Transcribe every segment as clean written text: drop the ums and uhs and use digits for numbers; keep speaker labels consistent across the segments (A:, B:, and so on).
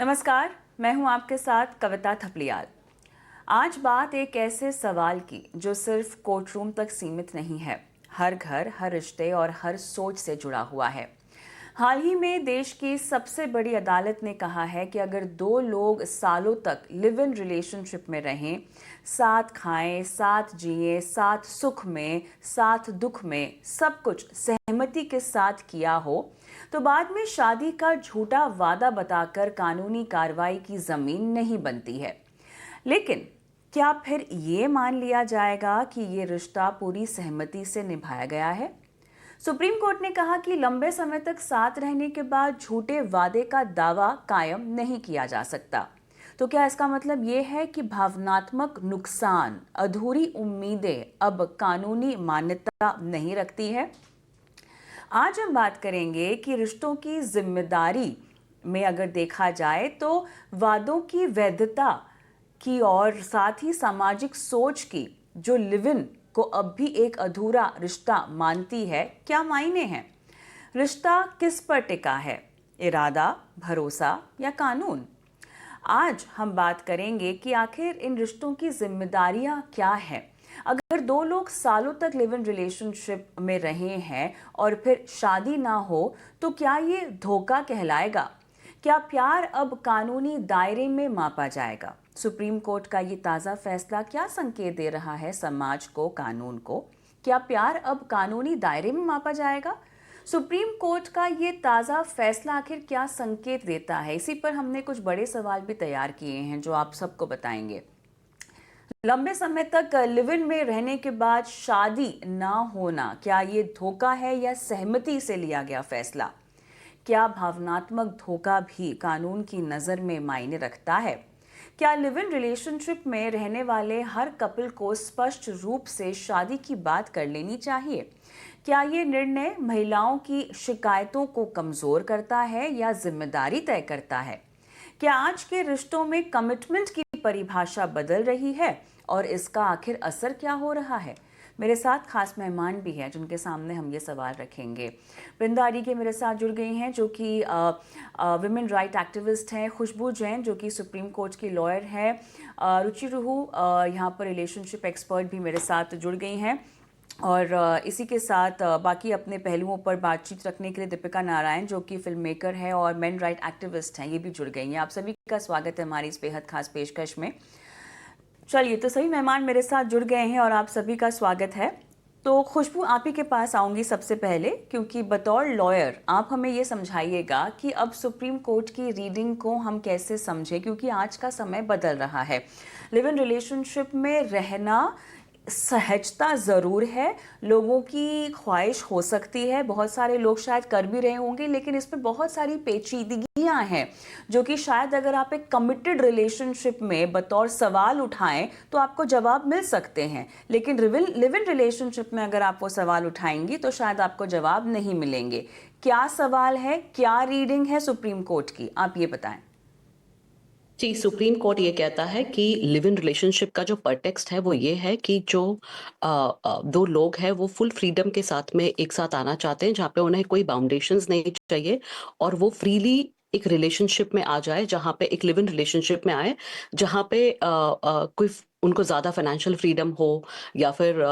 A: नमस्कार, मैं हूं आपके साथ कविता थपलियाल। आज बात एक ऐसे सवाल की जो सिर्फ कोर्टरूम तक सीमित नहीं है, हर घर, हर रिश्ते और हर सोच से जुड़ा हुआ है। हाल ही में देश की सबसे बड़ी अदालत ने कहा है कि अगर दो लोग सालों तक लिव इन रिलेशनशिप में रहें, साथ खाएं, साथ जिएं, साथ सुख में, साथ दुख में, सब कुछ सहमति के साथ किया हो, तो बाद में शादी का झूठा वादा बताकर कानूनी कार्रवाई की जमीन नहीं बनती है। लेकिन क्या फिर ये मान लिया जाएगा कि ये रिश्ता पूरी सहमति से निभाया गया है? सुप्रीम कोर्ट ने कहा कि लंबे समय तक साथ रहने के बाद झूठे वादे का दावा कायम नहीं किया जा सकता। तो क्या इसका मतलब ये है कि भावनात्मक नुकसान, अधूरी उम्मीदें अब कानूनी मान्यता नहीं रखती है? आज हम बात करेंगे कि रिश्तों की जिम्मेदारी में अगर देखा जाए तो वादों की वैधता की और साथ ही सामाजिक सोच की जो लिव इन को अब भी एक अधूरा रिश्ता मानती है, क्या मायने हैं? रिश्ता किस पर टिका है? इरादा, भरोसा या कानून? आज हम बात करेंगे कि आखिर इन रिश्तों की जिम्मेदारियां क्या हैं। अगर दो लोग सालों तक लिव इन रिलेशनशिप में रहे हैं और फिर शादी ना हो, तो क्या ये धोखा कहलाएगा? क्या प्यार अब कानूनी दायरे में मापा जाएगा? सुप्रीम कोर्ट का ये ताज़ा फैसला क्या संकेत दे रहा है समाज को, कानून को? क्या प्यार अब कानूनी दायरे में मापा जाएगा? सुप्रीम कोर्ट का ये ताज़ा फैसला आखिर क्या संकेत देता है? इसी पर हमने कुछ बड़े सवाल भी तैयार किए हैं जो आप सबको बताएंगे। लंबे समय तक लिव इन में रहने के बाद शादी ना होना, क्या ये धोखा है या सहमति से लिया गया फैसला? क्या भावनात्मक धोखा भी कानून की नज़र में मायने रखता है? क्या लिव इन रिलेशनशिप में रहने वाले हर कपल को स्पष्ट रूप से शादी की बात कर लेनी चाहिए? क्या ये निर्णय महिलाओं की शिकायतों को कमज़ोर करता है या जिम्मेदारी तय करता है? क्या आज के रिश्तों में कमिटमेंट की परिभाषा बदल रही है और इसका आखिर असर क्या हो रहा है? मेरे साथ खास मेहमान भी हैं जिनके सामने हम ये सवाल रखेंगे। वृंदा के मेरे साथ जुड़ गई हैं जो कि विमेन राइट एक्टिविस्ट हैं, खुशबू जैन जो कि सुप्रीम कोर्ट की लॉयर हैं, रुचि रुहू यहाँ पर रिलेशनशिप एक्सपर्ट भी मेरे साथ जुड़ गई हैं, और इसी के साथ बाकी अपने पहलुओं पर बातचीत रखने के लिए दीपिका नारायण जो कि फिल्म मेकर है और मेन राइट एक्टिविस्ट हैं, ये भी जुड़ गई हैं। आप सभी का स्वागत है हमारी इस बेहद खास पेशकश में। चलिए, तो सभी मेहमान मेरे साथ जुड़ गए हैं और आप सभी का स्वागत है। तो खुशबू, आप ही के पास आऊंगी सबसे पहले, क्योंकि बतौर लॉयर आप हमें ये समझाइएगा कि अब सुप्रीम कोर्ट की रीडिंग को हम कैसे समझें, क्योंकि आज का समय बदल रहा है। लिव इन रिलेशनशिप में रहना सहजता ज़रूर है, लोगों की ख्वाहिश हो सकती है, बहुत सारे लोग शायद कर भी रहे होंगे, लेकिन इसमें बहुत सारी पेचीदगियां हैं जो कि शायद अगर आप एक कमिटेड रिलेशनशिप में बतौर सवाल उठाएं तो आपको जवाब मिल सकते हैं, लेकिन लिव इन रिलेशनशिप में अगर आप वो सवाल उठाएंगी तो शायद आपको जवाब नहीं मिलेंगे। क्या सवाल है, क्या रीडिंग है सुप्रीम कोर्ट की, आप ये बताएं।
B: जी, सुप्रीम कोर्ट ये कहता है कि लिव इन रिलेशनशिप का जो परटेक्स्ट है वो ये है कि जो दो लोग हैं वो फुल फ्रीडम के साथ में एक साथ आना चाहते हैं, जहाँ पे उन्हें कोई बाउंडेशंस नहीं चाहिए और वो फ्रीली एक रिलेशनशिप में आ जाए, जहाँ पे एक लिव इन रिलेशनशिप में आए, जहाँ पे कोई उनको ज्यादा फाइनेंशियल फ्रीडम हो या फिर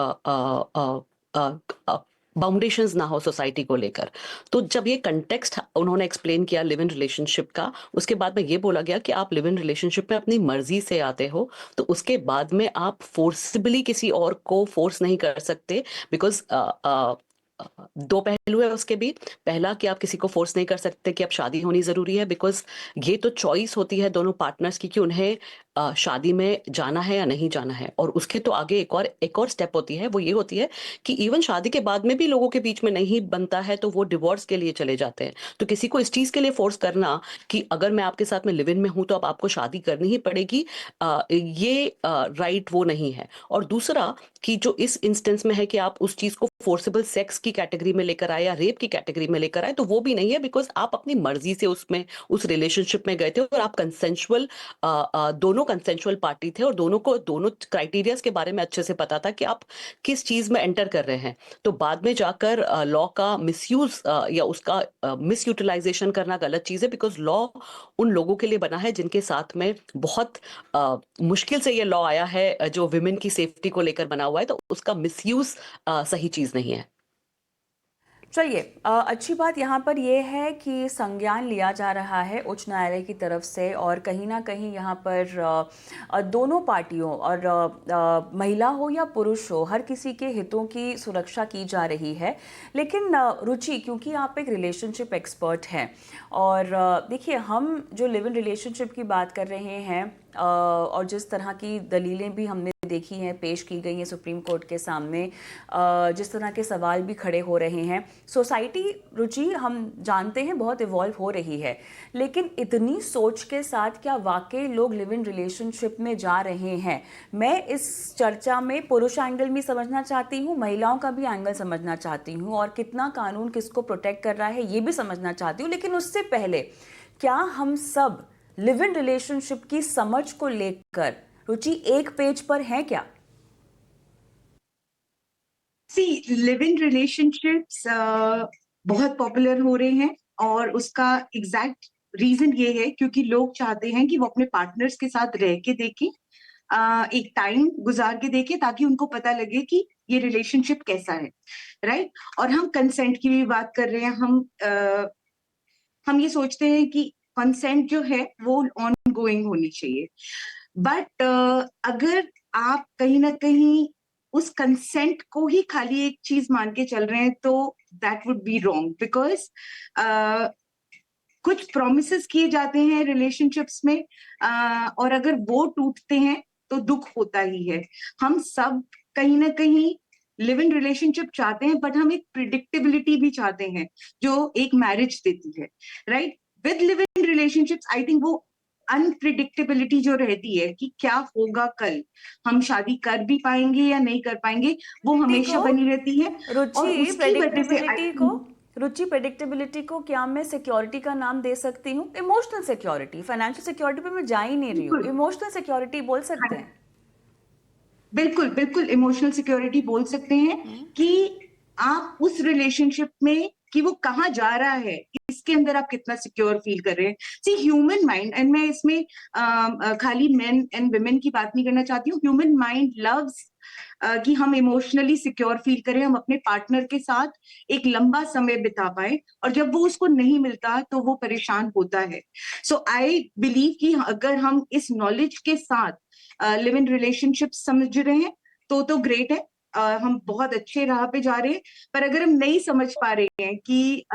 B: बाउंडेशंस ना हो सोसाइटी को लेकर। तो जब ये कंटेक्स्ट उन्होंने एक्सप्लेन किया लिव इन रिलेशनशिप का, उसके बाद में ये बोला गया कि आप लिव इन रिलेशनशिप में अपनी मर्जी से आते हो, तो उसके बाद में आप फोर्सिबली किसी और को फोर्स नहीं कर सकते, बिकॉज दो पहलू है उसके भी। पहला कि आप किसी को फोर्स नहीं कर सकते कि अब शादी होनी जरूरी है, बिकॉज ये तो चॉइस होती है दोनों पार्टनर्स की कि उन्हें शादी में जाना है या नहीं जाना है। और उसके तो आगे एक और स्टेप होती है, वो ये होती है कि इवन शादी के बाद में भी लोगों के बीच में नहीं बनता है तो वो डिवोर्स के लिए चले जाते हैं। तो किसी को इस चीज के लिए फोर्स करना कि अगर मैं आपके साथ में लिव इन में हूं तो अब आपको शादी करनी ही पड़ेगी, ये राइट वो नहीं है। और दूसरा कि जो इस इंस्टेंस में है कि आप उस चीज को फोर्सिबल सेक्स की कैटेगरी में लेकर आए या रेप की कैटेगरी में लेकर आए, तो वो भी नहीं है, बिकॉज आप अपनी मर्जी से उसमें उस रिलेशनशिप में गए थे और आप कंसेंशुअल दोनों कंसेंशुअल पार्टी थे और दोनों को दोनों क्राइटेरियाज के बारे में अच्छे से पता था कि आप किस चीज में एंटर कर रहे हैं। तो बाद में जाकर लॉ का मिसयूज या उसका मिस यूटिलाइजेशन करना गलत चीज है, बिकॉज लॉ उन लोगों के लिए बना है जिनके साथ में बहुत मुश्किल से ये लॉ आया है, जो विमेन की सेफ्टी को लेकर बना हुआ है, तो उसका मिसयूज सही चीज नहीं है।
A: चलिए, अच्छी बात यहाँ पर यह है कि संज्ञान लिया जा रहा है उच्च न्यायालय की तरफ से, और कहीं ना कहीं यहाँ पर दोनों पार्टियों और महिला हो या पुरुष हो, हर किसी के हितों की सुरक्षा की जा रही है। लेकिन रुचि, क्योंकि आप एक रिलेशनशिप एक्सपर्ट हैं, और देखिए, हम जो लिव इन रिलेशनशिप की बात कर रहे हैं, और जिस तरह की दलीलें भी हमने देखी हैं, पेश की गई हैं सुप्रीम कोर्ट के सामने, जिस तरह के सवाल भी खड़े हो रहे हैं, सोसाइटी, रुचि, हम जानते हैं बहुत इवॉल्व हो रही है, लेकिन इतनी सोच के साथ क्या वाकई लोग लिव इन रिलेशनशिप में जा रहे हैं? मैं इस चर्चा में पुरुष एंगल भी समझना चाहती हूँ, महिलाओं का भी एंगल समझना चाहती हूँ, और कितना कानून किसको प्रोटेक्ट कर रहा है ये भी समझना चाहती हूँ। लेकिन उससे पहले, क्या हम सब लिव इन रिलेशनशिप की समझ को लेकर, रुचि, एक पेज पर है क्या?
C: लिव इन रिलेशनशिप्स बहुत पॉपुलर हो रहे हैं, और उसका एग्जैक्ट रीजन ये है क्योंकि लोग चाहते हैं कि वो अपने पार्टनर्स के साथ रह के देखें, एक टाइम गुजार के देखें, ताकि उनको पता लगे कि ये रिलेशनशिप कैसा है, राइट। और हम कंसेंट की भी बात कर रहे हैं। हम ये सोचते हैं कि कंसेंट जो है वो ऑन गोइंग होनी चाहिए, बट अगर आप कहीं ना कहीं उस कंसेंट को ही खाली एक चीज मान के चल रहे हैं तो that would be wrong, because कुछ प्रोमिसेस किए जाते हैं रिलेशनशिप्स में, और अगर वो टूटते हैं तो दुख होता ही है। हम सब कहीं ना कहीं लिव इन रिलेशनशिप चाहते हैं, बट हम एक प्रिडिक्टेबिलिटी भी चाहते हैं जो एक मैरिज देती है, right. With live in relationships I think वो अनप्रिडिक्टेबिलिटी जो रहती है कि क्या होगा कल, हम शादी कर भी पाएंगे या नहीं कर पाएंगे, वो हमेशा बनी रहती है। और
A: रुचि,
C: उसकी वजह से
A: प्रेडिक्टेबिलिटी को क्या मैं सिक्योरिटी का नाम दे सकती हूँ? इमोशनल सिक्योरिटी, फाइनेंशियल सिक्योरिटी पे मैं जा ही नहीं रही हूँ, इमोशनल सिक्योरिटी बोल सकते हैं।
C: बिल्कुल बिल्कुल इमोशनल सिक्योरिटी बोल सकते हैं कि आप उस रिलेशनशिप में कि वो कहाँ जा रहा है, इसके अंदर आप कितना सिक्योर फील कर रहे हैं। सी ह्यूमन माइंड, एंड मैं इसमें खाली मेन एंड वुमेन की बात नहीं करना चाहती हूँ, ह्यूमन माइंड लव्स कि हम इमोशनली सिक्योर फील करें, हम अपने पार्टनर के साथ एक लंबा समय बिता पाए, और जब वो उसको नहीं मिलता तो वो परेशान होता है। सो आई बिलीव कि अगर हम इस नॉलेज के साथ लिव इन रिलेशनशिप समझ रहे हैं तो ग्रेट है, हम बहुत अच्छे राह पे जा रहे हैं। पर अगर हम नहीं समझ पा रहे हैं कि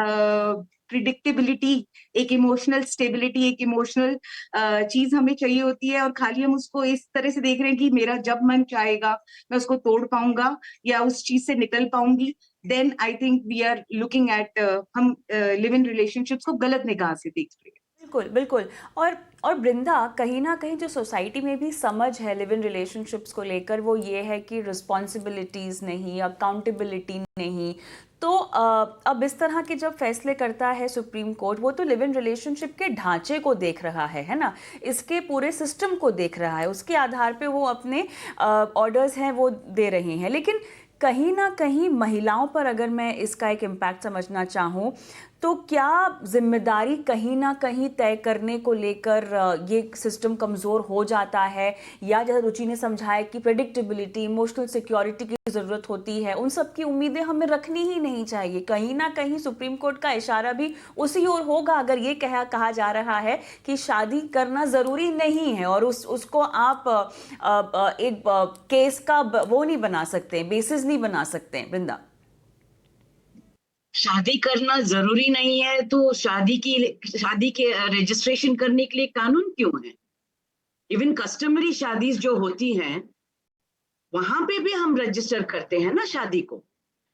C: प्रिडिक्टेबिलिटी, एक इमोशनल स्टेबिलिटी, एक इमोशनल चीज हमें चाहिए होती है, और खाली हम उसको इस तरह से देख रहे हैं कि मेरा जब मन चाहेगा मैं उसको तोड़ पाऊंगा या उस चीज से निकल पाऊंगी, then I think we are looking at, हम लिव इन रिलेशनशिप्स को गलत निगाह से देख रहे हैं।
A: बिल्कुल, बिल्कुल। और बृंदा, कहीं ना कहीं जो सोसाइटी में भी समझ है लिव इन रिलेशनशिप्स को लेकर, वो ये है कि रिस्पॉन्सिबिलिटीज़ नहीं, अकाउंटेबिलिटी नहीं। तो अब इस तरह के जब फैसले करता है सुप्रीम कोर्ट, वो तो लिव इन रिलेशनशिप के ढांचे को देख रहा है ना, इसके पूरे सिस्टम को देख रहा है, उसके आधार पे वो अपने ऑर्डर्स हैं वो दे रहे हैं। लेकिन कहीं ना कहीं महिलाओं पर अगर मैं इसका एक इम्पैक्ट समझना चाहूँ, तो क्या जिम्मेदारी कहीं ना कहीं तय करने को लेकर ये सिस्टम कमज़ोर हो जाता है, या जैसे रुचि ने समझाया कि प्रेडिक्टेबिलिटी, इमोशनल सिक्योरिटी की ज़रूरत होती है, उन सब की उम्मीदें हमें रखनी ही नहीं चाहिए? कहीं ना कहीं सुप्रीम कोर्ट का इशारा भी उसी ओर होगा अगर ये कहा जा रहा है कि शादी करना ज़रूरी नहीं है, और उसको आप एक केस का वो नहीं बना सकते, बेसिस नहीं बना सकते। वृंदा,
D: शादी करना जरूरी नहीं है तो शादी के रजिस्ट्रेशन करने के लिए कानून क्यों है? इवन कस्टमरी शादी जो होती हैं वहां पे भी हम रजिस्टर करते हैं ना शादी को।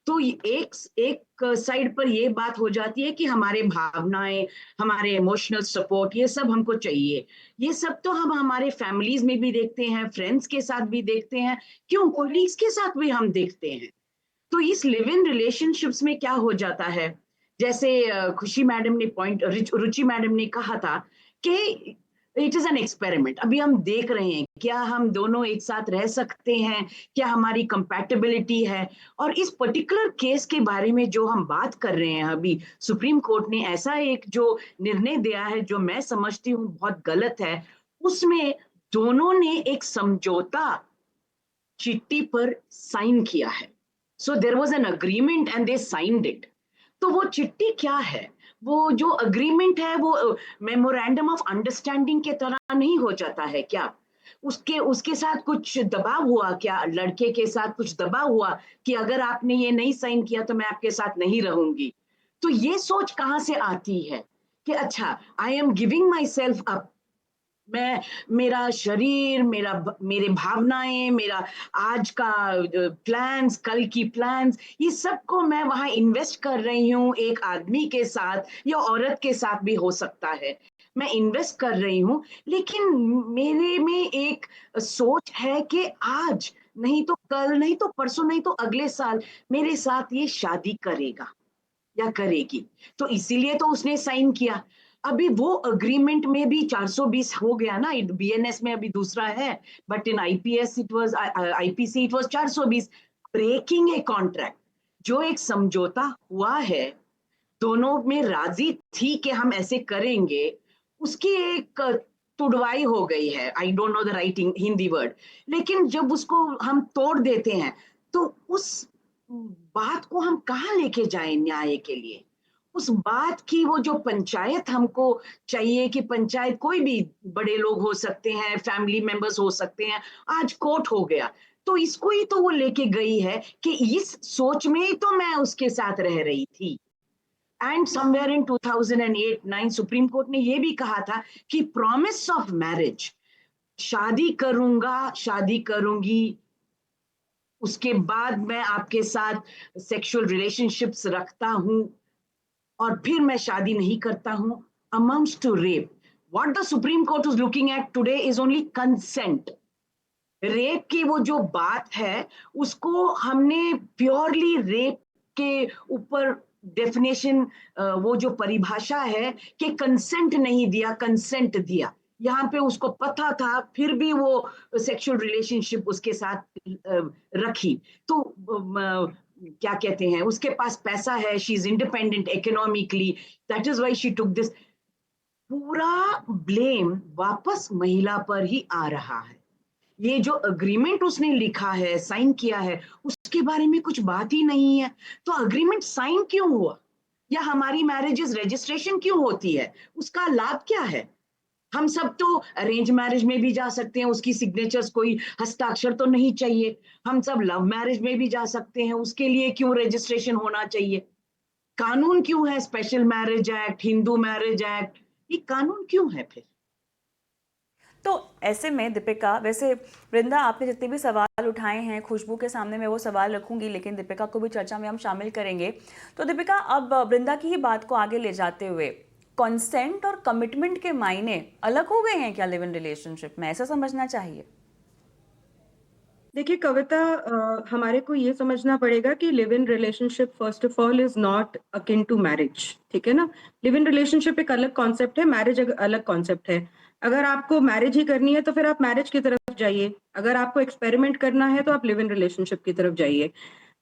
D: तो एक साइड पर ये बात हो जाती है कि हमारे भावनाएं, हमारे इमोशनल सपोर्ट, ये सब हमको चाहिए। ये सब तो हम हमारे फैमिलीज में भी देखते हैं, फ्रेंड्स के साथ भी देखते हैं, क्यों कोलीग्स के साथ भी हम देखते हैं। तो इस लिव इन रिलेशनशिप्स में क्या हो जाता है, जैसे खुशी मैडम ने रुचि मैडम ने कहा था कि इट इज एन एक्सपेरिमेंट। अभी हम देख रहे हैं क्या हम दोनों एक साथ रह सकते हैं, क्या हमारी कंपैटिबिलिटी है। और इस पर्टिकुलर केस के बारे में जो हम बात कर रहे हैं अभी, सुप्रीम कोर्ट ने ऐसा एक जो निर्णय दिया है जो मैं समझती हूँ बहुत गलत है। उसमें दोनों ने एक समझौता चिट्ठी पर साइन किया है। So there was an agreement and they signed it. तो वो चिट्ठी क्या है, वो जो अग्रीमेंट है वो मेमोरेंडम ऑफ अंडरस्टैंडिंग के तरह नहीं हो जाता है क्या? उसके उसके साथ कुछ दबाव हुआ क्या? लड़के के साथ कुछ दबाव हुआ कि अगर आपने ये नहीं साइन किया तो मैं आपके साथ नहीं रहूंगी। तो ये सोच कहाँ से आती है कि अच्छा, I am giving my self up. मैं, मेरा शरीर, मेरे भावनाएं, मेरा आज का प्लान्स, कल की प्लान्स, ये सब को मैं वहां इन्वेस्ट कर रही हूँ। एक आदमी के साथ या औरत के साथ भी हो सकता है, मैं इन्वेस्ट कर रही हूँ। लेकिन मेरे में एक सोच है कि आज नहीं तो कल, नहीं तो परसों, नहीं तो अगले साल मेरे साथ ये शादी करेगा या करेगी। तो इसीलिए तो उसने साइन किया। अभी वो अग्रीमेंट में भी 420 हो गया ना, बीएनएस में अभी दूसरा है, but in IPS it was, IPC it was 420। Breaking a contract, जो एक समझौता हुआ है, दोनों में राजी थी कि हम ऐसे करेंगे, उसकी एक तुड़वाई हो गई है। I don't know the right Hindi word. लेकिन जब उसको हम तोड़ देते हैं तो उस बात को हम कहाँ लेके जाएं न्याय के लिए? उस बात की वो जो पंचायत हमको चाहिए कि पंचायत कोई भी बड़े लोग हो सकते हैं, फैमिली मेंबर्स हो सकते हैं, आज कोर्ट हो गया तो इसको ही तो वो लेके गई है कि इस सोच में ही तो मैं उसके साथ रह रही थी। And somewhere in 2008-9 supreme court ने ये भी कहा था कि प्रॉमिस ऑफ मैरिज, शादी करूंगा, शादी करूंगी, उसके बाद मैं आपके साथ सेक्सुअल रिलेशनशिप्स रखता हूं और फिर मैं शादी नहीं करता हूं, amounts to rape. What the Supreme Court is looking at today is only consent. Rape की वो जो बात है उसको हमने प्योरली रेप के ऊपर डेफिनेशन, वो जो परिभाषा है कि कंसेंट नहीं दिया, कंसेंट दिया। यहाँ पे उसको पता था फिर भी वो सेक्सुअल रिलेशनशिप उसके साथ रखी। तो क्या कहते हैं, उसके पास पैसा है, she is independent economically, that is why she took this. पूरा ब्लेम वापस महिला पर ही आ रहा है। ये जो अग्रीमेंट उसने लिखा है, साइन किया है, उसके बारे में कुछ बात ही नहीं है। तो अग्रीमेंट साइन क्यों हुआ, या हमारी मैरिजेस रजिस्ट्रेशन क्यों होती है, उसका लाभ क्या है? हम सब तो अरेंज मैरिज में भी जा सकते हैं, उसकी सिग्नेचर्स, कोई हस्ताक्षर तो नहीं चाहिए। हम सब लव मैरिज में भी जा सकते हैं, उसके लिए क्यों रजिस्ट्रेशन होना चाहिए? कानून क्यों है special marriage act, Hindu marriage act, ये कानून क्यों है फिर?
A: तो ऐसे में दीपिका, वैसे वृंदा आपने जितने भी सवाल उठाए हैं, खुशबू के सामने मैं वो सवाल रखूंगी, लेकिन दीपिका को भी चर्चा में हम शामिल करेंगे। तो दीपिका, अब वृंदा की ही बात को आगे ले जाते हुए, कंसेंट और कमिटमेंट के मायने अलग हो गए हैं क्या लिव इन रिलेशनशिप में, ऐसा समझना चाहिए?
E: देखिए कविता, हमारे को ये समझना पड़ेगा कि live in relationship first of all is not akin to marriage, ठीक है ना। लिव इन रिलेशनशिप एक अलग कॉन्सेप्ट है, मैरिज अलग कॉन्सेप्ट है। अगर आपको मैरिज ही करनी है तो फिर आप मैरिज की तरफ जाइए, अगर आपको एक्सपेरिमेंट करना है तो आप लिव इन रिलेशनशिप की तरफ जाइए।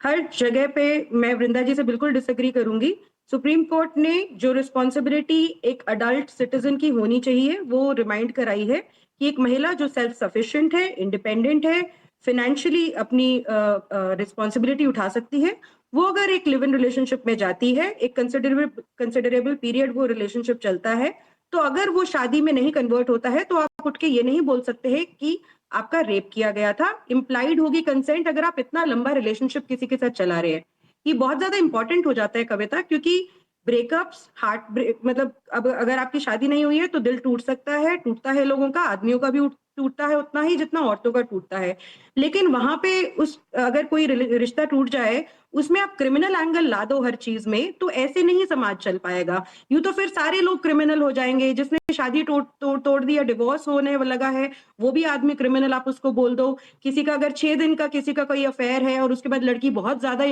E: हर जगह पे मैं वृंदा जी से बिल्कुल डिसएग्री करूंगी। सुप्रीम कोर्ट ने जो रिस्पॉन्सिबिलिटी एक अडल्ट सिटीजन की होनी चाहिए वो रिमाइंड कराई है कि एक महिला जो सेल्फ सफिशिएंट है, इंडिपेंडेंट है, फाइनेंशियली अपनी रिस्पॉन्सिबिलिटी उठा सकती है, वो अगर एक लिव इन रिलेशनशिप में जाती है, एक कंसिडरेबल पीरियड वो रिलेशनशिप चलता है, तो अगर वो शादी में नहीं कन्वर्ट होता है तो आप उठ के ये नहीं बोल सकते हैं कि आपका रेप किया गया था। इम्प्लाइड होगी कंसेंट अगर आप इतना लंबा रिलेशनशिप किसी के साथ चला रहे हैं। ये बहुत ज्यादा इंपॉर्टेंट हो जाता है कविता, क्योंकि ब्रेकअप्स, हार्ट ब्रेक, मतलब अब अगर आपकी शादी नहीं हुई है तो दिल टूट सकता है, टूटता है लोगों का, आदमियों का भी टूटता है उतना ही जितना औरतों का टूटता है। लेकिन वहां पे उस अगर कोई रिश्ता टूट जाए उसमें आप क्रिमिनल एंगल ला दो हर चीज में, तो ऐसे नहीं समाज चल पाएगा। यूं तो फिर सारे लोग क्रिमिनल हो जाएंगे। जिसने शादी तोड़ दिया, डिवोर्स होने लगा है, वो भी आदमी क्रिमिनल आप उसको बोल दो। किसी का अगर 6 दिन का किसी का कोई अफेयर है और उसके बाद लड़की बहुत ज्यादा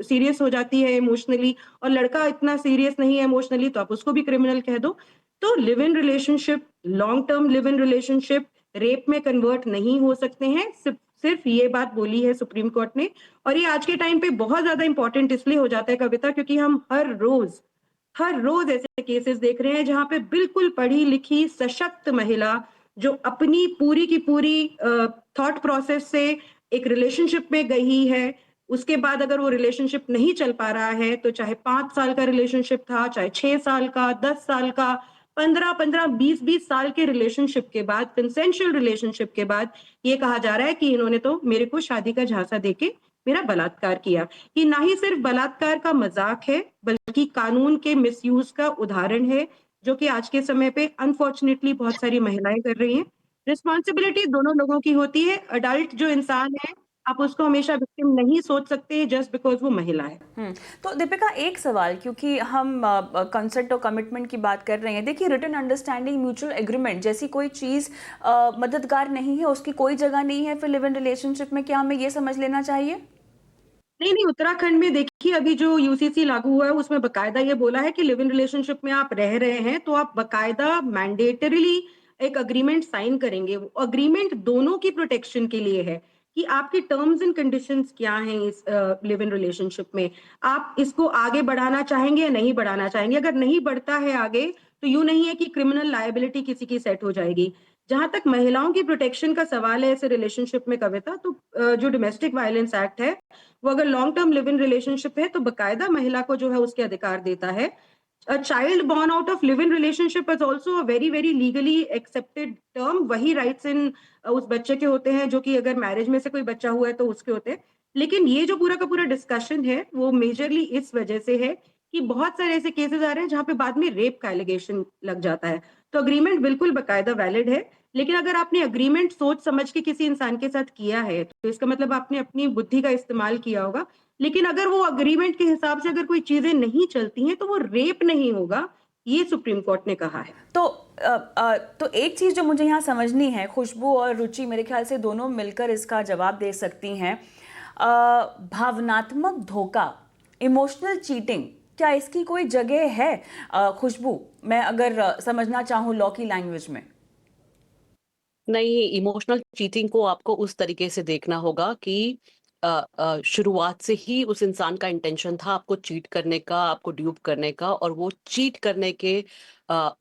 E: सीरियस हो जाती है इमोशनली और लड़का इतना सीरियस नहीं है इमोशनली, तो आप उसको भी क्रिमिनल कह दो। तो live in relationship, long term live in relationship rape में कन्वर्ट नहीं हो सकते हैं। सिर्फ ये बात बोली है सुप्रीम कोर्ट ने, और ये आज के टाइम पे बहुत ज्यादा इंपॉर्टेंट इसलिए हो जाता है कविता, क्योंकि हम हर रोज ऐसे केसेस देख रहे हैं जहां पे बिल्कुल पढ़ी लिखी सशक्त महिला जो अपनी पूरी की पूरी थॉट प्रोसेस से एक रिलेशनशिप में गई है, उसके बाद अगर वो रिलेशनशिप नहीं चल पा रहा है, तो चाहे 5 साल का रिलेशनशिप था, चाहे 6 साल का, 10 साल का, 15-15, 20-20 साल के रिलेशनशिप के बाद, कंसेंशुअल रिलेशनशिप के बाद ये कहा जा रहा है कि इन्होंने तो मेरे को शादी का झांसा देके मेरा बलात्कार किया। ये ना ही सिर्फ बलात्कार का मजाक है, बल्कि कानून के मिसयूज का उदाहरण है, जो कि आज के समय पे अनफॉर्चुनेटली बहुत सारी महिलाएं कर रही हैं। रिस्पॉन्सिबिलिटी दोनों लोगों की होती है। अडल्ट जो इंसान है, आप उसको हमेशा विक्टिम नहीं सोच सकते जस्ट बिकॉज वो महिला है।
A: तो दीपिका, एक सवाल, क्योंकि हम कंसेंट और कमिटमेंट की बात कर रहे हैं, देखिए रिटन अंडरस्टैंडिंग, म्यूचुअल एग्रीमेंट जैसी कोई चीज़ मददगार नहीं है, उसकी कोई जगह नहीं है फिर लिव इन रिलेशनशिप में, क्या हमें ये समझ लेना चाहिए?
E: नहीं, उत्तराखंड में देखिए अभी जो यूसीसी लागू हुआ है उसमें बकायदा ये बोला है कि लिव इन रिलेशनशिप में आप रह रहे हैं तो आप बकायदा मैंडेटरीली एक अग्रीमेंट साइन करेंगे। वो अग्रीमेंट दोनों की प्रोटेक्शन के लिए है कि आपकी टर्म्स एंड कंडीशंस क्या हैं इस लिव इन रिलेशनशिप में, आप इसको आगे बढ़ाना चाहेंगे या नहीं बढ़ाना चाहेंगे। अगर नहीं बढ़ता है आगे, तो यूं नहीं है कि क्रिमिनल लायबिलिटी किसी की सेट हो जाएगी। जहां तक महिलाओं की प्रोटेक्शन का सवाल है ऐसे रिलेशनशिप में कविता, तो जो डोमेस्टिक वायलेंस एक्ट है वो अगर long term live in relationship है तो बकायदा महिला को जो है उसके अधिकार देता है। A child born out of live-in relationship is also a very very legally accepted term। वही rights in उस बच्चे के होते हैं जो कि अगर मैरिज में से कोई बच्चा हुआ है तो उसके होते हैं। लेकिन ये जो पूरा का पूरा डिस्कशन है वो मेजरली इस वजह से है कि बहुत सारे ऐसे केसेस आ रहे हैं जहां पे बाद में रेप का एलिगेशन लग जाता है। तो अग्रीमेंट बिल्कुल बकायदा वैलिड है, लेकिन अगर आपने अग्रीमेंट सोच समझ के किसी इंसान के साथ किया है तो इसका मतलब आपने अपनी बुद्धि का इस्तेमाल किया होगा। लेकिन अगर वो अग्रीमेंट के हिसाब से अगर कोई चीजें नहीं चलती हैं तो वो रेप नहीं होगा, ये सुप्रीम कोर्ट ने कहा है।
A: तो एक चीज़ जो मुझे यहाँ समझनी है, खुशबू और रुचि मेरे ख्याल से दोनों मिलकर इसका जवाब दे सकती हैं। भावनात्मक धोखा, इमोशनल चीटिंग, क्या इसकी कोई जगह है? खुशबू, मैं अगर समझना चाहूँ लॉ की लैंग्वेज में।
B: नहीं, इमोशनल चीटिंग को आपको उस तरीके से देखना होगा कि शुरुआत से ही उस इंसान का इंटेंशन था आपको चीट करने का, आपको ड्यूप करने का, और वो चीट करने के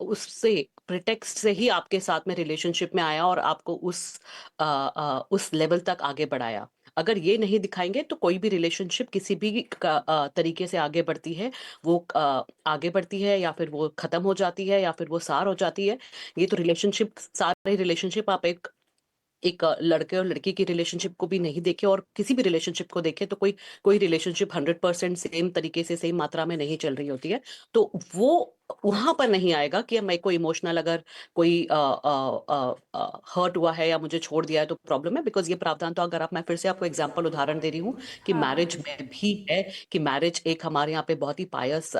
B: उससे प्रिटेक्स्ट से ही आपके साथ में रिलेशनशिप में आया और आपको उस लेवल तक आगे बढ़ाया। अगर ये नहीं दिखाएंगे तो कोई भी रिलेशनशिप किसी भी तरीके से आगे बढ़ती है, वो आगे बढ़ती है या फिर वो खत्म हो जाती है या फिर वो सार हो जाती है। ये तो रिलेशनशिप, सारे रिलेशनशिप आप एक लड़के और लड़की की रिलेशनशिप को भी नहीं देखे और किसी भी रिलेशनशिप को देखे तो कोई रिलेशनशिप 100% सेम तरीके से सेम मात्रा में नहीं चल रही होती है। तो वो वहां पर नहीं आएगा कि मेरे को इमोशनल अगर कोई हर्ट हुआ है या मुझे छोड़ दिया है तो प्रॉब्लम है, बिकॉज ये प्रावधान तो अगर मैं फिर से आपको एग्जांपल उदाहरण दे रही हूँ कि मैरिज में भी है कि मैरिज एक हमारे यहाँ पे बहुत ही पायस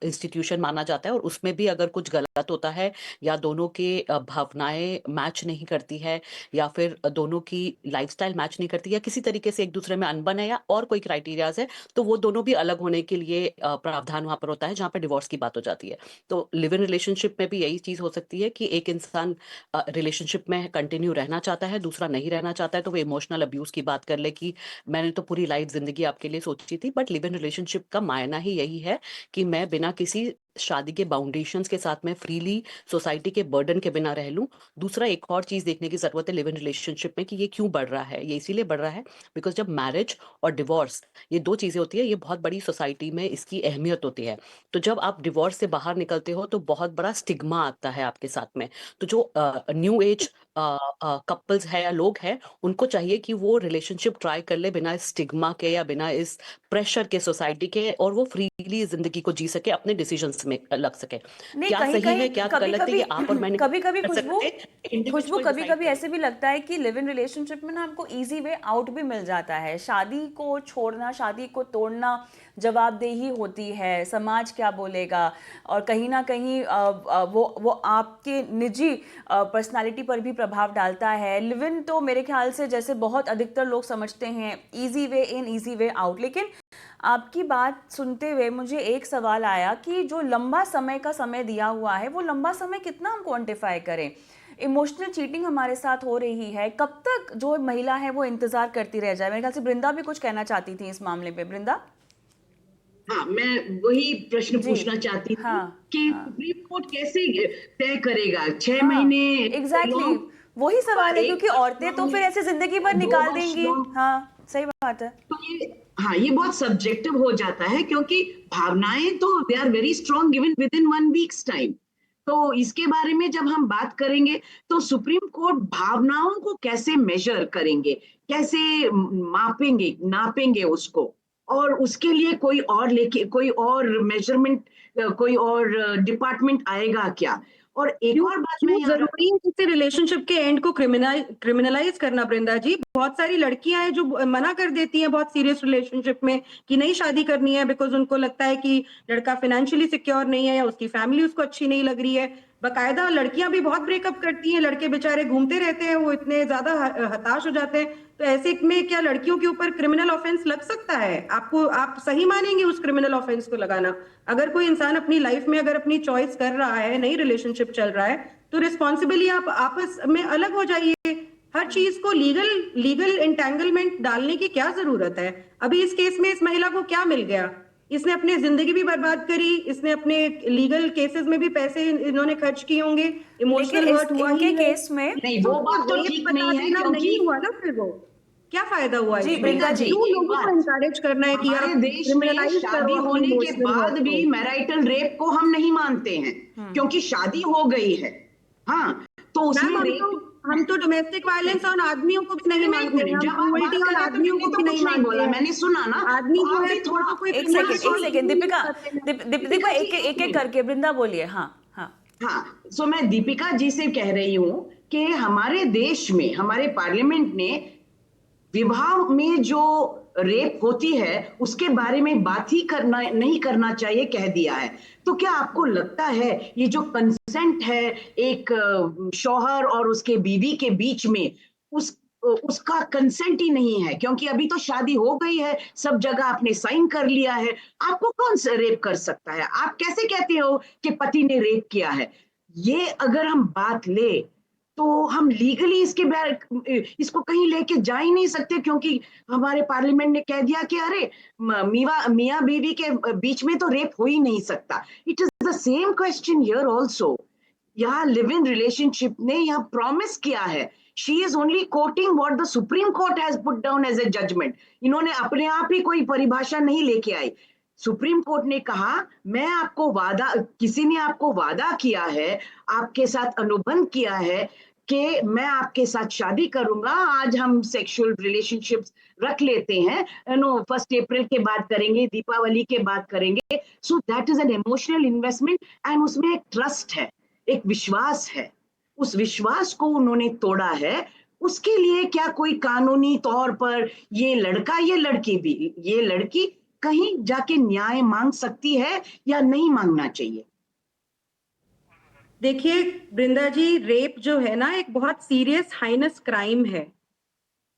B: इंस्टीट्यूशन माना जाता है, और उसमें भी अगर कुछ गलत होता है या दोनों के भावनाएं मैच नहीं करती है या फिर दोनों की लाइफस्टाइल मैच नहीं करती या किसी तरीके से एक दूसरे में अनबन है या और कोई क्राइटेरियाज है, तो वो दोनों भी अलग होने के लिए प्रावधान वहां पर होता है जहां पर डिवोर्स की बात हो जाती है। तो लिव इन रिलेशनशिप में भी यही चीज हो सकती है कि एक इंसान रिलेशनशिप में कंटिन्यू रहना चाहता है, दूसरा नहीं रहना चाहता है, तो वो इमोशनल अब्यूज की बात कर ले कि मैंने तो पूरी लाइफ जिंदगी आपके लिए सोची थी। बट लिव इन रिलेशनशिप का मायना ही यही है कि मैं बिना किसी शादी के बाउंडेशंस के साथ में फ्रीली सोसाइटी के बर्डन के बिना रह लूं। दूसरा एक और चीज देखने की जरूरत है लिव इन रिलेशनशिप में कि ये क्यों बढ़ रहा है। ये इसीलिए बढ़ रहा है बिकॉज जब मैरिज और डिवोर्स ये दो चीजें होती है, ये बहुत बड़ी सोसाइटी में इसकी अहमियत होती है। तो जब आप डिवोर्स से बाहर निकलते हो तो बहुत बड़ा स्टिग्मा आता है आपके साथ में। तो जो न्यू एज कपल्स है या लोग हैं, उनको चाहिए कि वो रिलेशनशिप ट्राई कर ले बिना इस स्टिग्मा के या बिना इस प्रेशर के सोसाइटी के, और वो फ्रीली जिंदगी को जी सके, अपने डिसीजंस में लग सके।
A: नहीं,
B: क्या
A: कहीं
B: सही
A: कहीं
B: है क्या
A: कभी
B: गलत है
A: कभी
B: ये आप और मैं नहीं
A: कभी कभी
B: कर
A: खुशबू
B: सकते,
A: खुशबू
B: इंडिविजुअल
A: कभी
B: डिसाइड
A: कभी ऐसे भी लगता है कि लिव इन रिलेशनशिप में ना आपको इजी वे आउट भी मिल जाता है। शादी को छोड़ना, शादी को तोड़ना जवाबदेही होती है, समाज क्या बोलेगा, और कहीं ना कहीं वो आपके निजी पर्सनालिटी पर भी प्रभाव डालता है। लिव इन तो मेरे ख्याल से जैसे बहुत अधिकतर लोग समझते हैं easy way in easy way out, लेकिन आपकी बात सुनते हुए मुझे एक सवाल आया कि जो लंबा समय का समय दिया हुआ है, वो लंबा समय कितना हम क्वांटिफाई करें? इमोशनल चीटिंग हमारे साथ हो रही है, कब तक जो महिला है वो इंतजार करती रह जाए? मेरे ख्याल से वृंदा भी कुछ कहना चाहती थी इस मामले पे। वृंदा?
D: हाँ, मैं वही प्रश्न
A: जी।
D: पूछना चाहती हूँ
A: हाँ,
D: कि
A: हाँ,
D: सुप्रीम कोर्ट कैसे तय करेगा? 6
A: हाँ,
D: महीने
A: एग्जैक्टली
D: लॉन्ग,
A: वही सवाल है,
D: एक
A: क्योंकि
D: वर्ष
A: औरतें तो
D: लॉन्ग
A: फिर ऐसे जिंदगी भर
D: या 2
A: निकाल
D: वर्ष
A: देंगी।
D: लॉन्ग।
A: हाँ, सही बात है।
D: तो ये बहुत सब्जेक्टिव हो जाता है, क्योंकि भावनाएं तो they are very strong even within 1 weeks time. तो इसके बारे में जब हम बात करेंगे तो सुप्रीम कोर्ट भावनाओं को कैसे मेजर करेंगे, कैसे मापेंगे, नापेंगे उसको, और उसके लिए कोई और मेजरमेंट, कोई और डिपार्टमेंट आएगा क्या? और एक
E: क्यों
D: और बात मैं
E: क्यों
D: यहाँ
E: जरूरी है किसी रिलेशनशिप के एंड को क्रिमिनलाइज करना वृंदा जी? बहुत सारी लड़कियां हैं जो मना कर देती हैं बहुत सीरियस रिलेशनशिप में कि नहीं शादी करनी है, बिकॉज उनको लगता है कि लड़का फाइनेंशियली सिक्योर नहीं है या उसकी फैमिली उसको अच्छी नहीं लग रही है। बकायदा लड़कियां भी बहुत ब्रेकअप करती हैं, लड़के बेचारे घूमते रहते हैं, वो इतने ज्यादा हताश हो जाते हैं। तो ऐसे में क्या लड़कियों के ऊपर क्रिमिनल ऑफेंस लग सकता है? आप सही मानेंगे उस क्रिमिनल ऑफेंस को लगाना? अगर कोई इंसान अपनी लाइफ में अगर अपनी चॉइस कर रहा है, नई रिलेशनशिप चल रहा है, तो रिस्पॉन्सिबली आप आपस में अलग हो जाइए। हर चीज को लीगल एंटेंगलमेंट डालने की क्या जरूरत है? अभी इस केस में इस महिला को क्या मिल गया? इसने अपनी जिंदगी भी बर्बाद करी, इसने अपने लीगल केसेस में भी पैसे इन्होंने खर्च किए होंगे,
A: लेकिन
E: इमोशनल हर्ट हुआ
A: इनके
E: ही है।
A: केस में
D: नहीं,
E: तो
D: वो बात तो
E: रेप
D: ठीक
E: बता
D: नहीं है,
E: देना
D: क्योंकि
E: नहीं हुआ ना, फिर वो क्या फायदा हुआ
A: जी
E: इसमें?
A: वृंदा जी,
E: क्यों
D: एक
E: लोगों को
D: बात,
E: एनकरेज करना है कि
D: हमारे
E: आप
D: देश में
E: क्रिमिनलाइज
D: शादी
E: करो अपनी
D: होने के
E: इमोशनल
D: बाद
E: हर्ट
D: भी
E: को?
D: मैरिटल रेप को हम नहीं मानते हैं, क्योंकि शादी हो गई है। हाँ, तो
E: मैम
D: उसमें रेप,
E: हम तो डोमेस्टिक वायलेंस ऑन आदमियों को भी नहीं
D: एक
E: मानते हैं,
D: मिनट,
E: हम
D: जब आप
E: क्रूअल्टी
D: बात कर
E: ऑन
D: रहे थे
E: आदमियों
D: मैंने
E: को
D: तो
E: भी
D: कुछ
E: नहीं
D: नहीं
E: मानते
D: बोला,
E: हैं।
D: मैंने सुना ना,
E: आदमी
D: तो
E: जो
D: आप
E: है
D: भी
E: वो
D: थोड़ा,
E: तो कोई
A: एक
E: क्रिमिनल
A: सेकंड, एक
E: रिकॉर्ड
A: सेकंड,
E: नहीं
A: दीपिका,
E: करते हैं।
A: दीपिका
D: जी,
A: एक एक
D: एक
A: एक
D: मिनट।
A: करके वृंदा बोलिए। हाँ, हाँ,
D: हाँ, सो मैं दीपिका जी से कह रही हूं कि हमारे देश में हमारे पार्लियामेंट ने विवाह में जो रेप होती है उसके बारे में बात ही करना नहीं करना चाहिए कह दिया है। तो क्या आपको लगता है ये जो कंसेंट है एक शौहर और उसके बीवी के बीच में, उसका कंसेंट ही नहीं है, क्योंकि अभी तो शादी हो गई है, सब जगह आपने साइन कर लिया है, आपको कौन सा रेप कर सकता है? आप कैसे कहते हो कि पति ने रेप किया है? ये अगर हम बात ले तो हम लीगली इसको कहीं लेके जा ही नहीं सकते, क्योंकि हमारे पार्लियामेंट ने कह दिया कि अरे मियाँ बीवी के बीच में तो रेप हो ही नहीं सकता। It is the same question here also. यहाँ लिव इन रिलेशनशिप ने यहाँ प्रॉमिस किया है, she is only quoting what the Supreme Court has put down as a judgement. इन्होंने अपने आप ही कोई परिभाषा नहीं लेके आई। सुप्रीम कोर्ट ने कहा मैं आपको वादा, किसी ने आपको वादा किया है, आपके साथ अनुबंध किया है कि मैं आपके साथ शादी करूंगा, आज हम सेक्सुअल रिलेशनशिप्स रख लेते हैं, नो 1 अप्रैल के बाद करेंगे, दीपावली के बाद करेंगे। So that is an emotional investment, and उसमें एक ट्रस्ट है, एक विश्वास है। उस विश्वास को उन्होंने तोड़ा है। उसके लिए क्या कोई कानूनी तौर पर ये लड़का, ये लड़की भी, ये लड़की कहीं जाके न्याय मांग सकती है या नहीं मांगना चाहिए?
E: देखिए वृंदा जी, रेप जो है ना एक बहुत सीरियस हाइनस क्राइम है।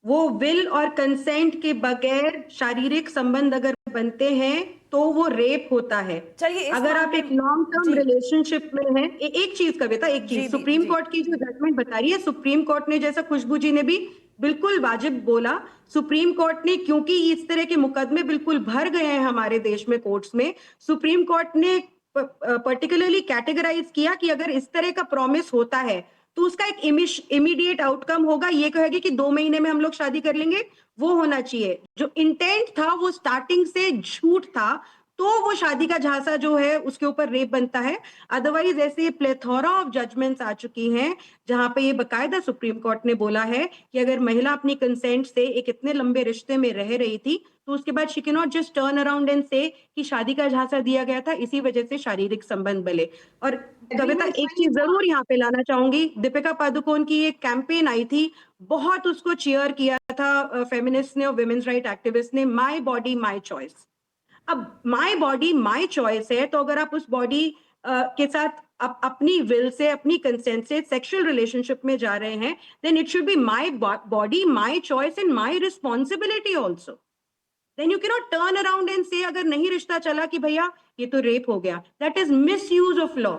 E: वो विल और कंसेंट के बगैर शारीरिक संबंध अगर बनते हैं तो वो रेप होता है।
A: चलिए इस
E: अगर आप
A: मामले
E: एक लॉन्ग टर्म
A: जी
E: रिलेशनशिप में हैं, एक चीज कविता, एक
A: जी
E: चीज, सुप्रीम
A: जी
E: कोर्ट की जो जजमेंट बता रही है, सुप्रीम कोर्ट ने, जैसा खुशबू जी ने भी बिल्कुल वाजिब बोला, सुप्रीम कोर्ट ने, क्योंकि इस तरह के मुकदमे बिल्कुल भर गए हैं हमारे देश में कोर्ट्स में, सुप्रीम कोर्ट ने पर्टिकुलरली कैटेगराइज किया कि अगर इस तरह का प्रॉमिस होता है तो उसका एक इमीडिएट आउटकम होगा, ये कहेगी कि 2 महीने में हम लोग शादी कर लेंगे, वो होना चाहिए। जो इंटेंट था वो स्टार्टिंग से झूठ था, तो वो शादी का झांसा जो है उसके ऊपर रेप बनता है। अदरवाइज ऐसे प्लेथोरा ऑफ जजमेंट्स आ चुकी हैं जहां पे ये बकायदा सुप्रीम कोर्ट ने बोला है कि अगर महिला अपनी कंसेंट से एक इतने लंबे रिश्ते में रह रही थी तो उसके बाद she can not just turn around and से कि शादी का झांसा दिया गया था, इसी वजह से शारीरिक संबंध बले। और कविता,
D: एग्रीमेंट
E: एक
D: साइन
E: चीज
D: हुआ।
E: जरूर यहाँ पे लाना चाहूंगी, दीपिका पादुकोण की एक कैंपेन आई थी, बहुत उसको चीयर किया था फेमिनिस्ट ने और वुमेन्स राइट एक्टिविस्ट ने, माय बॉडी माय चॉइस। अब माय बॉडी माय चॉइस है, तो अगर आप उस बॉडी के साथ अपनी विल से, अपनी कंसेंट से सेक्सुअल रिलेशनशिप में जा रहे हैं, then it should be my body my choice and my responsibility also. then you cannot turn around and say अगर नहीं रिश्ता चला कि भैया ये तो रेप हो गया, that is misuse of law.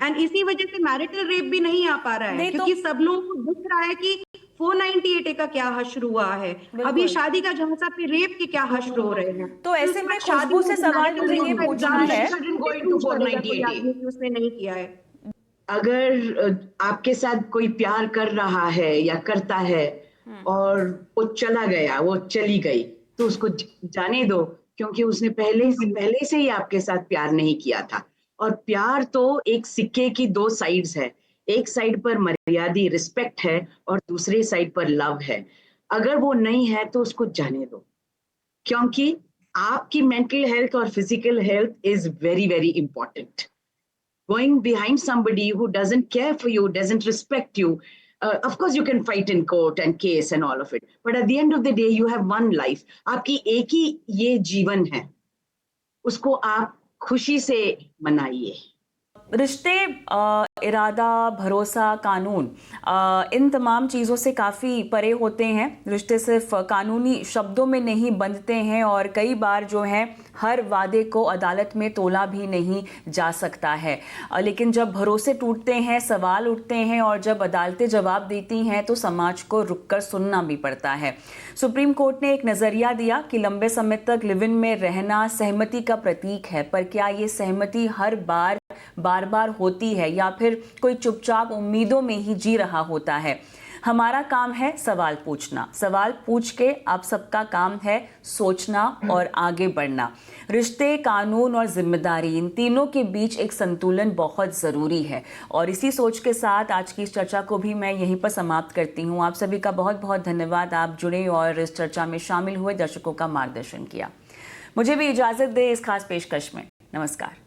E: And इसी वजह से मैरिटल रेप भी नहीं आ पा रहा है,
A: नहीं तो-
E: क्योंकि सब लोगों को दिख रहा है कि 498 का क्या हश्र हुआ है, अभी शादी का जहां पे रेप के क्या हश्र हो रहे हैं.
A: तो ऐसे में खुशबू से सवाल मुझे ये पूछना है,
E: उसने नहीं किया है.
D: अगर आपके साथ कोई प्यार कर रहा है या करता है और वो चला गया, वो चली गई, तो उसको जाने दो, क्योंकि उसने पहले से ही आपके साथ प्यार नहीं किया था. और प्यार तो एक सिक्के की दो साइड्स है, एक साइड पर मर्यादा रिस्पेक्ट है और दूसरी साइड पर लव है. अगर वो नहीं है तो उसको जाने दो, क्योंकि आपकी मेंटल हेल्थ और physical health is very very important. Going behind somebody who doesn't care for you, doesn't respect you, of course you can fight in court and case and all of it, but at the end of the day you have one life. आपकी एक ही ये जीवन है, उसको आप खुशी से मनाइए.
A: रिश्ते, इरादा, भरोसा, कानून, इन तमाम चीज़ों से काफ़ी परे होते हैं. रिश्ते सिर्फ कानूनी शब्दों में नहीं बंधते हैं और कई बार जो है हर वादे को अदालत में तोला भी नहीं जा सकता है. लेकिन जब भरोसे टूटते हैं, सवाल उठते हैं और जब अदालतें जवाब देती हैं तो समाज को रुककर सुनना भी पड़ता है. सुप्रीम कोर्ट ने एक नज़रिया दिया कि लंबे समय तक लिव इन में रहना सहमति का प्रतीक है, पर क्या ये सहमति हर बार बार होती है या फिर कोई चुपचाप उम्मीदों में ही जी रहा होता है. हमारा काम है सवाल पूछना. सवाल पूछ के आप सबका काम है सोचना और आगे बढ़ना. रिश्ते, कानून और जिम्मेदारी, इन तीनों के बीच एक संतुलन बहुत ज़रूरी है. और इसी सोच के साथ आज की इस चर्चा को भी मैं यहीं पर समाप्त करती हूँ. आप सभी का बहुत बहुत धन्यवाद. आप जुड़े और इस चर्चा में शामिल हुए, दर्शकों का मार्गदर्शन किया. मुझे भी इजाज़त दे इस खास पेशकश में. नमस्कार.